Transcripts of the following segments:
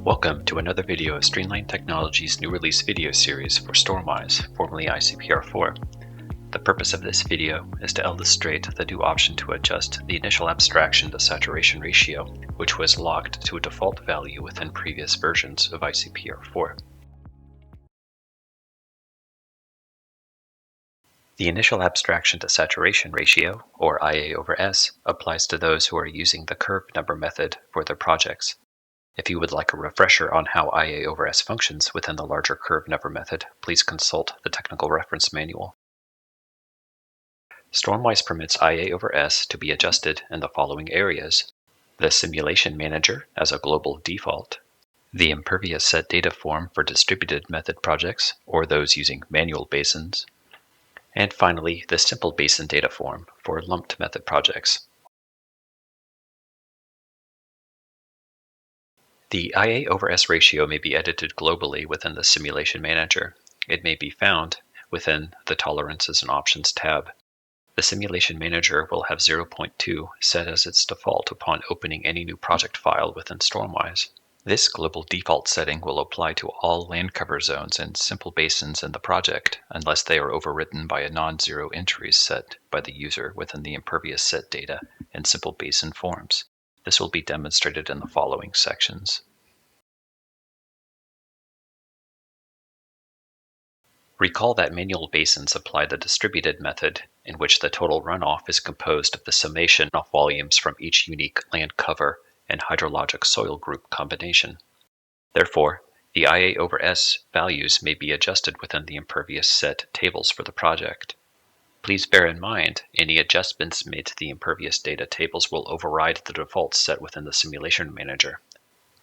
Welcome to another video of Streamline Technology's new release video series for StormWise, formerly ICPR4. The purpose of this video is to illustrate the new option to adjust the initial abstraction to saturation ratio, which was locked to a default value within previous versions of ICPR4. The initial abstraction to saturation ratio, or IA/S, applies to those who are using the curve number method for their projects. If you would like a refresher on how IA/S functions within the larger curve number method, please consult the technical reference manual. StormWise permits IA/S to be adjusted in the following areas: the simulation manager as a global default, the impervious set data form for distributed method projects or those using manual basins, and finally the simple basin data form for lumped method projects. The IA/S ratio may be edited globally within the Simulation Manager. It may be found within the Tolerances and Options tab. The Simulation Manager will have 0.2 set as its default upon opening any new project file within StormWise. This global default setting will apply to all land cover zones and simple basins in the project, unless they are overridden by a non-zero entries set by the user within the impervious set data and simple basin forms. This will be demonstrated in the following sections. Recall that manual basins apply the distributed method, in which the total runoff is composed of the summation of volumes from each unique land cover and hydrologic soil group combination. Therefore, the IA/S values may be adjusted within the impervious set tables for the project. Please bear in mind, any adjustments made to the impervious data tables will override the defaults set within the Simulation Manager.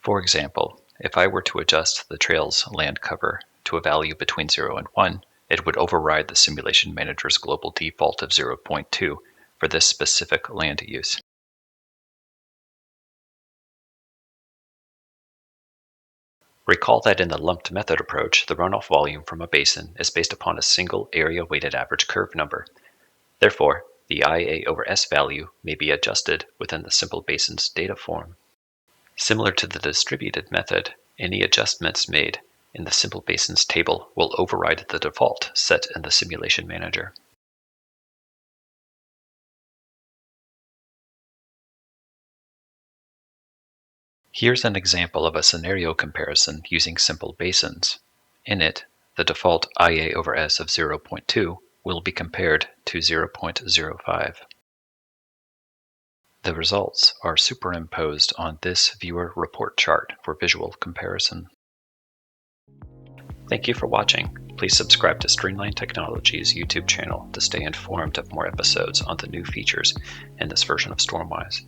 For example, if I were to adjust the trail's land cover to a value between 0 and 1, it would override the Simulation Manager's global default of 0.2 for this specific land use. Recall that in the lumped method approach, the runoff volume from a basin is based upon a single area-weighted average curve number. Therefore, the IA/S value may be adjusted within the simple basins data form. Similar to the distributed method, any adjustments made in the simple basins table will override the default set in the Simulation Manager. Here's an example of a scenario comparison using simple basins. In it, the default IA/S of 0.2 will be compared to 0.05. The results are superimposed on this viewer report chart for visual comparison. Thank you for watching. Please subscribe to Streamline Technology's YouTube channel to stay informed of more episodes on the new features in this version of StormWise.